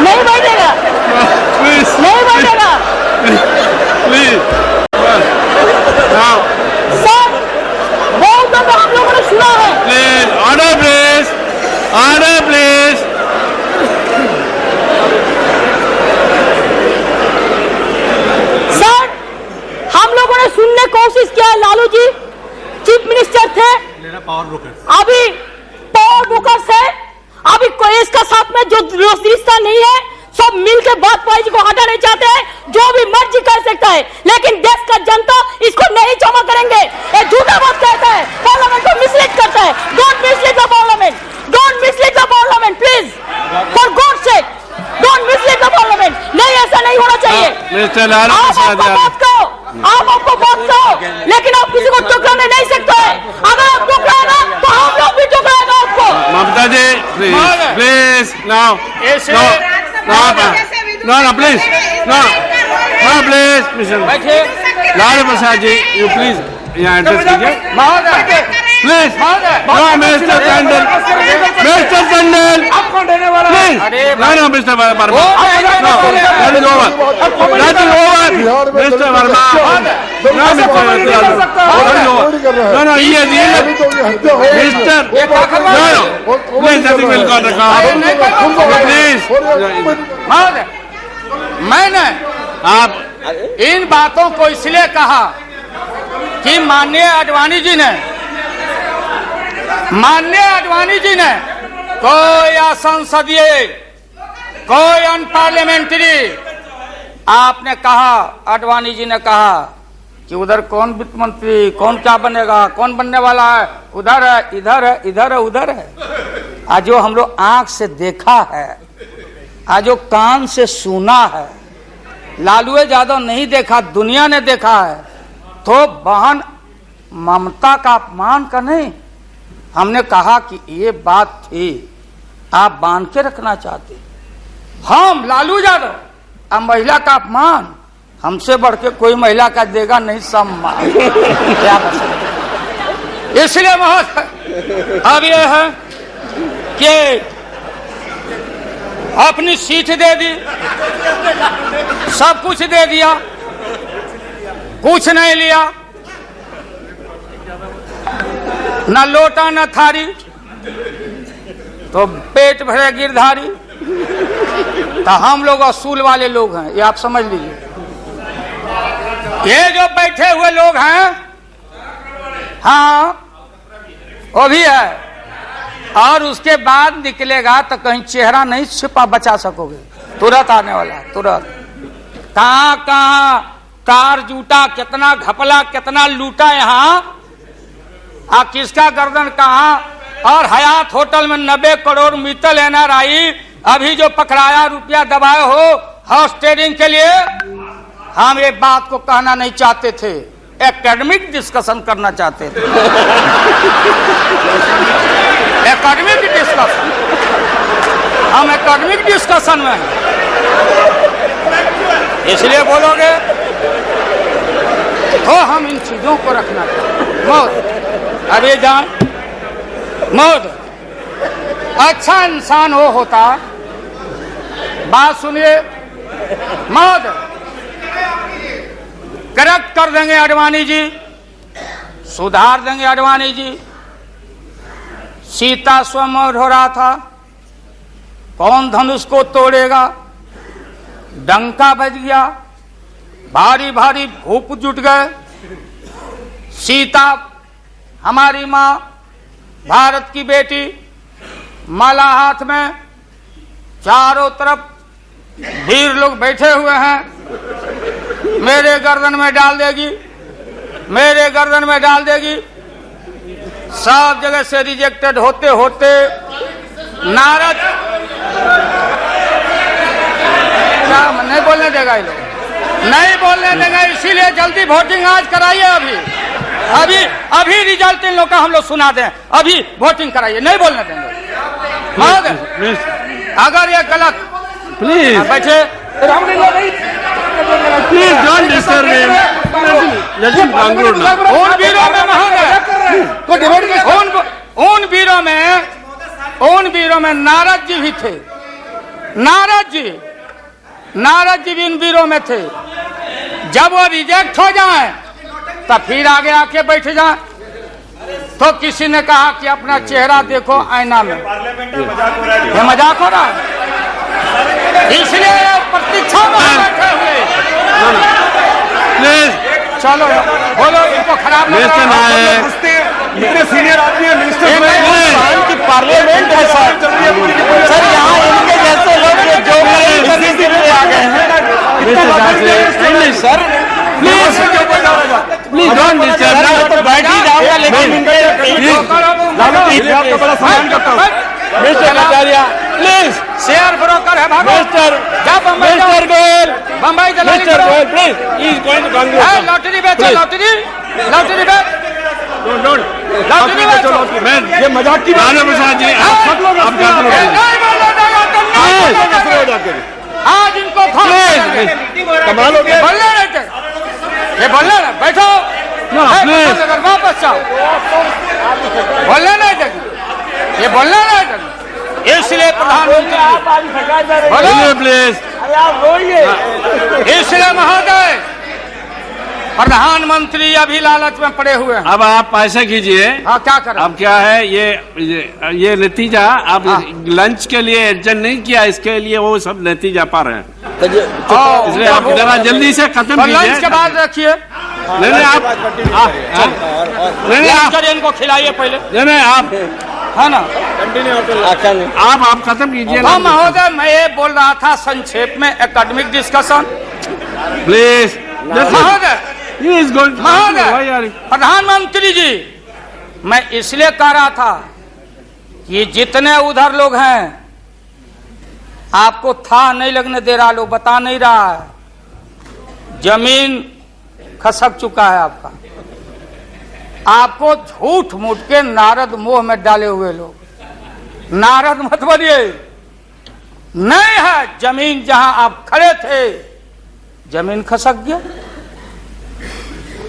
नहीं बैठेगा, नहीं बैठेगा सर, बहुत दफा हम लोगों ने सुना है। हमने कोशिश किया, लालू जी चीफ मिनिस्टर थे, अभी पावर ब्रोकर्स है, अभी कोई इसका साथ में जो रिश्ता नहीं है, सब मिलकर वाजपेयी जी को हटाना चाहते हैं। जो भी मर्जी कर सकता है, लेकिन देश का जनता इसको नहीं क्षमा करेंगे। ये झूठा बात कहता है, पार्लियामेंट को मिसलीड करता है। Don't mislead the parliament, don't mislead the parliament please, for God sake, don't mislead the parliament. नहीं, ऐसा नहीं होना चाहिए। आप आपको बात कहो, लेकिन आप किसी को टुकराने नहीं सकते हैं। अगर आप टुकराएगा तो हम लोग भी टुकराएगा आपको। Mamata ji please please now no please no please mister Lalu Prasad ji you please यहाँ एड्रेस कीजिए please. No mister Tandon, mister Tandon please, no mister Verma, that is over, mister Verma, no mister no ये mister please nothing will got please. मैंने आप इन बातों को इसलिए कहा कि माननीय आडवाणी जी ने कोई असंसदीय, कोई अनपार्लियामेंट्री, आपने कहा, आडवाणी जी ने कहा कि उधर कौन वित्त मंत्री, कौन क्या बनेगा, कौन बनने वाला है, उधर है, इधर है, इधर है, उधर है। आज जो हम लोग आंख से देखा है, आज जो कान से सुना है, लालू यादव नहीं देखा, दुनिया ने देखा है, तो बहन ममता का अपमान का नहीं। हमने कहा कि ये बात थी, आप बांध के रखना चाहते, हम लालू यादव, अब महिला का अपमान हमसे बढ़ के कोई महिला का देगा नहीं सम्मान। क्या बता, इसलिए महोदय अब ये है कि अपनी सीट दे दी, सब कुछ दे दिया, कुछ नहीं लिया, न लोटा न थारी, तो पेट भरे गिरधारी। तो हम लोग असूल वाले लोग हैं, ये आप समझ लीजिए। ये जो बैठे हुए लोग हैं, हाँ वो भी है, और उसके बाद निकलेगा तो कहीं चेहरा नहीं छिपा बचा सकोगे, तुरंत आने वाला, तुरंत। कहाँ कहाँ कार जूटा, कितना घपला, कितना लूटा यहाँ, किसका गर्दन कहाँ। और हयात होटल में 90 करोड़ मित्तल NRI अभी जो पकड़ाया, रुपया दबाए हो हाउस ट्रेडिंग के लिए। हम ये बात को कहना नहीं चाहते थे, एकेडमिक डिस्कशन करना चाहते थे। एकेडमिक डिस्कशन, हम एकेडमिक डिस्कशन में हैं, इसलिए बोलोगे तो हम इन चीजों को रखना चाहते। मौत अभी जान, मौत अच्छा इंसान वो होता, बात सुनिए, मौत करेक्ट कर देंगे आडवाणी जी, सुधार देंगे आडवाणी जी। सीता स्वयं हो रहा था, कौन धनुष को तोड़ेगा, डंका बज गया, भारी भारी भूप जुट गए। सीता हमारी माँ, भारत की बेटी, माला हाथ में, चारों तरफ वीर लोग बैठे हुए हैं, मेरे गर्दन में डाल देगी, मेरे गर्दन में डाल देगी। सब जगह से रिजेक्टेड होते होते नारद, क्या नहीं बोलने देगा ये लोग, नहीं बोलने देगा, इसीलिए जल्दी वोटिंग आज कराइए। अभी अभी रिजल्ट इन लोग का हम लोग सुना दें, अभी वोटिंग कराइए, नहीं बोलने देंगे। अगर ये गलत, प्लीज बैठे, please don't disturb him, let him conclude now. उन वीरों में उन वीरों में नारद जी भी थे, नारद जी भी इन वीरों में थे। जब वो रिजेक्ट हो जाए तब फिर आगे आके बैठ जाए। तो किसी ने कहा कि अपना चेहरा देखो आईना में, ये मजाक हो रहा है, इसलिए प्रतीक्षा में बैठे हुए। प्लीज चलो बोलो, इनको खराब लग मिस्टर रहा है। नायक, इतने सीनियर आदमी है मिनिस्टर की पार्लियामेंट है सर यहाँ इनके जैसे लोग जो करने के लिए आ गए हैं। नहीं सर प्लीज डोंट डिस्टर्ब, तो बैठ ही जाऊंगा, लेकिन आपका बड़ा सम्मान करता हूँ। Mister Kataria please, share broker है भागो मिस्टर जा बम्बई जाओ। मिस्टर गोयल, बम्बई दलाली मिस्टर करो। Goyal please, he is going to है, कांग्रेस। लॉटरी बेचो, Please. लॉटरी लॉटरी बेच, डोंट लॉटरी बेचो। मैं ये मजाक की बात लालू प्रसाद जी, सब लोग आप क्या नहीं बोलो जाएगा तो नहीं बोलो हो जाएगा। जाके आज इनको कमाल हो गया। बोलने नहीं थे, ये बोलने ना बैठो। No, है, please. बस अगर वापस जाओ, बोलने नहीं देंगे, ये बोलने नहीं देंगे। इसलिए प्रधानमंत्री बोलो, प्लीज, इसलिए महोदय प्रधानमंत्री अभी लालच में पड़े हुए हैं। अब आप ऐसा कीजिए, हाँ क्या करें? अब क्या है ये नतीजा आप लंच के लिए एडजस्ट नहीं किया, इसके लिए वो सब नतीजा पा रहे हैं, इसलिए आप जरा जल्दी से खत्म तो कीजिए। लंच के बाद रखिए, नहीं नहीं आप नहीं नहीं आप करिए, इनको खिलाइए पहले, नहीं आप है ना? आप खत्म कीजिए हाँ महोदय, मैं ये बोल रहा था संक्षेप में एकेडमिक डिस्कशन। प्लीज। महोदय महोदय प्रधानमंत्री जी, मैं इसलिए कह रहा था कि जितने उधर लोग हैं आपको था नहीं लगने दे रहा, लोग बता नहीं रहा है, जमीन खसक चुका है आपका, आपको झूठ मूठ के नारद मोह में डाले हुए लोग, नारद मत बनिए, नहीं है जमीन जहां आप खड़े थे, जमीन खसक गया।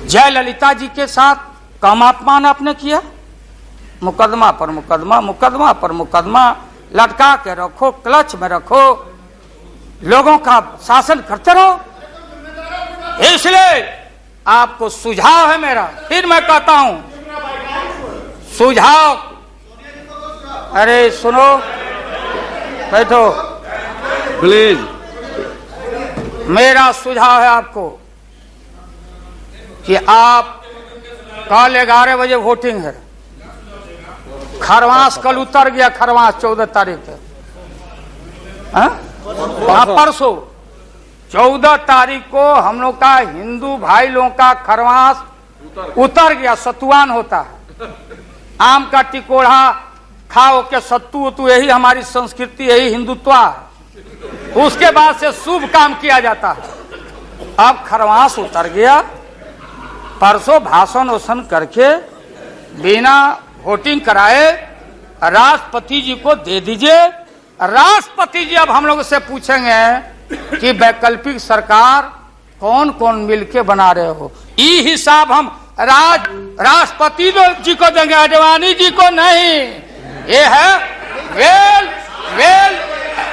जयललिता जी के साथ कम अपमान आपने किया, मुकदमा पर मुकदमा, मुकदमा पर मुकदमा लटका के रखो, क्लच में रखो, लोगों का शासन करते रहो। इसलिए आपको सुझाव है मेरा, फिर मैं कहता हूं सुझाव, अरे सुनो, बैठो, प्लीज। मेरा सुझाव है आपको कि आप कल 11 बजे वोटिंग है, खरवास कल उतर गया, खरवास 14 तारीख है, परसों 14 तारीख को हम लोग का हिंदू भाई लोगों का खरवास उतर गया, सतुआन होता है, आम का टिकोड़ा खाओ के सत्तू उतू, यही हमारी संस्कृति, यही हिंदुत्व है। उसके बाद से शुभ काम किया जाता है। अब खरवास उतर गया, परसों भाषण वोषण करके बिना वोटिंग कराए राष्ट्रपति जी को दे दीजिए। राष्ट्रपति जी अब हम लोग से पूछेंगे कि वैकल्पिक सरकार कौन कौन मिलके बना रहे हो, ये हिसाब हम राष्ट्रपति जी को देंगे, आडवाणी जी को नहीं। ये है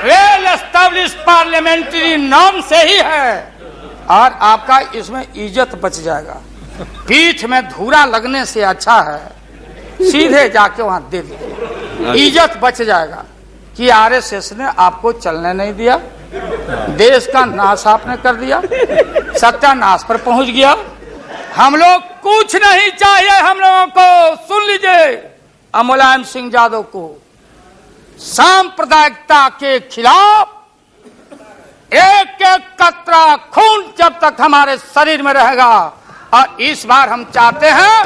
वेल एस्टेब्लिश पार्लियामेंट्री नॉर्म से ही है, और आपका इसमें इज्जत बच जाएगा। पीठ में धूरा लगने से अच्छा है सीधे जाके वहां दे दीजिए, इज्जत बच जाएगा कि आरएसएस ने आपको चलने नहीं दिया, देश का नाश आपने कर दिया, सत्यानाश पर पहुंच गया। हम लोग कुछ नहीं चाहिए, हम लोगों को सुन लीजिए, मुलायम सिंह यादव को सांप्रदायिकता के खिलाफ एक एक कतरा खून जब तक हमारे शरीर में रहेगा, और इस बार हम चाहते हैं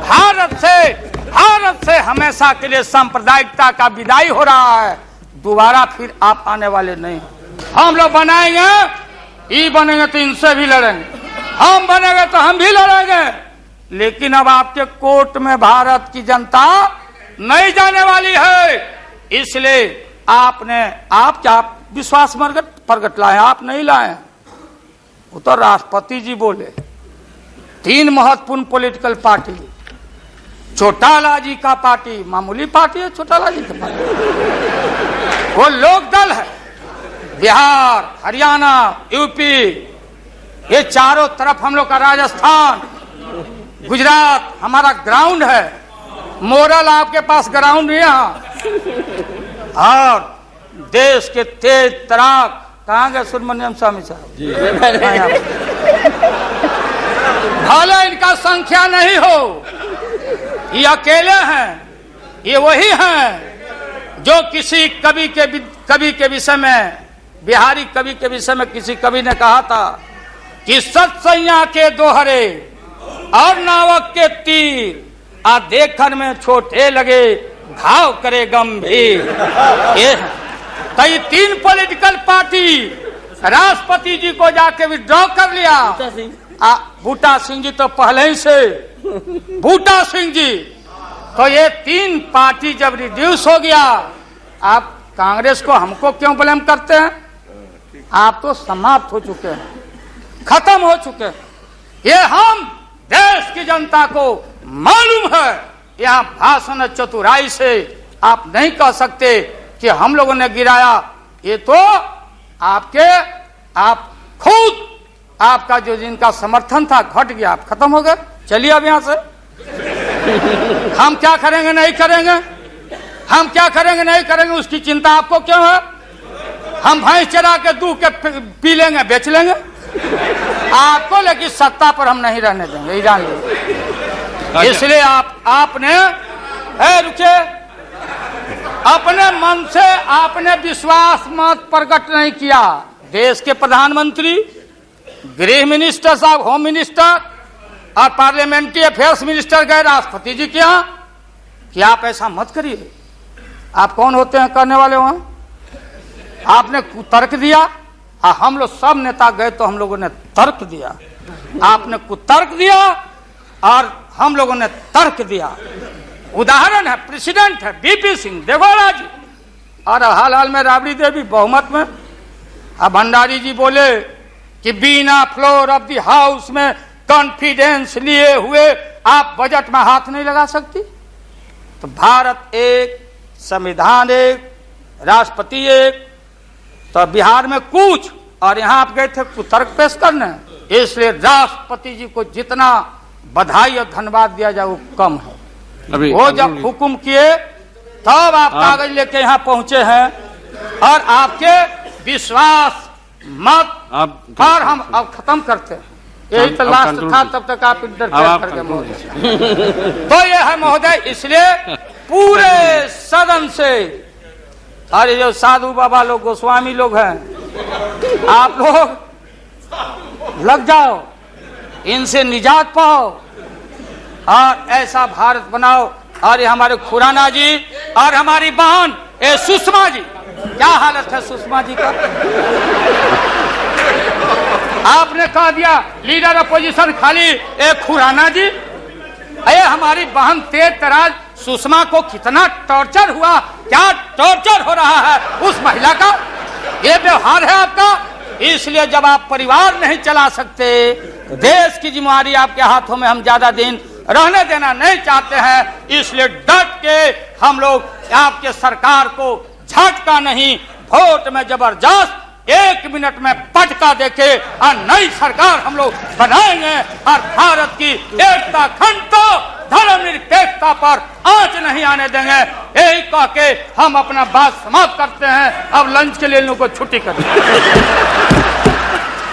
भारत से हमेशा के लिए सांप्रदायिकता का विदाई हो रहा है, दोबारा फिर आप आने वाले नहीं। हम लोग बनाएंगे, ये बनेंगे तो इनसे भी लड़ेंगे, हम बनेंगे तो हम भी लड़ेंगे, लेकिन अब आपके कोर्ट में भारत की जनता नहीं जाने वाली है। इसलिए आप क्या विश्वास प्रगट लाए, आप नहीं लाए, वो तो राष्ट्रपति जी बोले। 3 महत्वपूर्ण पॉलिटिकल पार्टी, चौटाला जी का पार्टी मामूली पार्टी है, चौटाला जी का पार्टी वो लोक दल है, बिहार, हरियाणा, यूपी, ये चारों तरफ हम लोग का, राजस्थान, गुजरात हमारा ग्राउंड है, मोरल आपके पास ग्राउंड नहीं है। और देश के तेज तराक कहाँ गए सुब्रमण्यम स्वामी साहब, भले इनका संख्या नहीं हो, ये अकेले हैं, ये वही हैं जो किसी कवि के विषय में, बिहारी कवि के विषय में किसी कवि ने कहा था कि सत्सैया के दोहरे और नावक के तीर आ देखन में छोटे लगे घाव करे गंभीर। ये तो ये 3 पॉलिटिकल पार्टी राष्ट्रपति जी को जाके विड्रॉ कर लिया। बूटा सिंह जी तो पहले ही से, बूटा सिंह जी, तो ये 3 पार्टी जब रिड्यूस हो गया, आप कांग्रेस को हमको क्यों ब्लेम करते हैं? आप तो समाप्त हो चुके हैं, खत्म हो चुके हैं। ये हम देश की जनता को मालूम है। यहाँ भाषण चतुराई से आप नहीं कह सकते कि हम लोगों ने गिराया। ये तो आप खुद, आपका जो जिनका समर्थन था घट गया, आप खत्म हो गए। चलिए अब यहाँ से हम क्या करेंगे नहीं करेंगे, हम क्या करेंगे नहीं करेंगे उसकी चिंता आपको क्यों है? हम भैंस चरा के दूध के पी लेंगे, बेच लेंगे आपको, लेकिन सत्ता पर हम नहीं रहने देंगे, ये जान लीजिए। इसलिए आपने रुके, अपने मन से आपने विश्वास मत प्रकट नहीं किया। देश के प्रधानमंत्री, गृह मिनिस्टर साहब, होम मिनिस्टर और पार्लियामेंट्री अफेयर्स मिनिस्टर गए राष्ट्रपति जी के यहाँ कि आप ऐसा मत करिए। आप कौन होते हैं करने वाले? वहां आपने कुतर्क दिया। हम लोग सब नेता गए तो हम लोगों ने तर्क दिया, आपने कुतर्क दिया और हम लोगों ने तर्क दिया। उदाहरण है, प्रेसिडेंट है बीपी सिंह देवगौड़ा जी, और हाल में राबड़ी देवी बहुमत में। अब भंडारी जी बोले कि बिना फ्लोर ऑफ द हाउस में कॉन्फिडेंस लिए हुए आप बजट में हाथ नहीं लगा सकती। तो भारत एक, संविधान एक, राष्ट्रपति एक, तो बिहार में कुछ, और यहाँ आप गए थे कुतर्क पेश करने। इसलिए राष्ट्रपति जी को जितना बधाई और धन्यवाद दिया जाए वो कम है। वो जब हुक्म किए तब आप कागज लेके यहाँ पहुंचे हैं, और आपके विश्वास मत पर हम अब खत्म करते हैं। यही तो लास्ट था, तब तक आप इंटरफेयर करके महोदय। तो ये है महोदय, इसलिए पूरे सदन से, अरे जो साधु बाबा लोग, गोस्वामी लोग हैं, आप लोग लग जाओ, इनसे निजात पाओ और ऐसा भारत बनाओ। और ये हमारे खुराना जी और हमारी बहन सुषमा जी, क्या हालत है सुषमा जी का? आपने कह दिया लीडर अपोजिशन खाली एक खुराना जी। अरे हमारी बहन तेज तराज सुषमा को कितना टॉर्चर हुआ, क्या टॉर्चर हो रहा है उस महिला का, ये व्यवहार है आपका। इसलिए जब आप परिवार नहीं चला सकते, देश की जिम्मेदारी आपके हाथों में हम ज्यादा दिन रहने देना नहीं चाहते हैं। इसलिए डट के हम लोग आपके सरकार को झटका नहीं, वोट में जबरदस्त 1 मिनट में पटका देके और नई सरकार हम लोग बनाएंगे और भारत की एकता, अखंडता, धर्मनिरपेक्षता पर आंच नहीं आने देंगे। यही कह के हम अपना बात समाप्त करते हैं। अब लंच के लिए इन लोगों को छुट्टी करते हैं।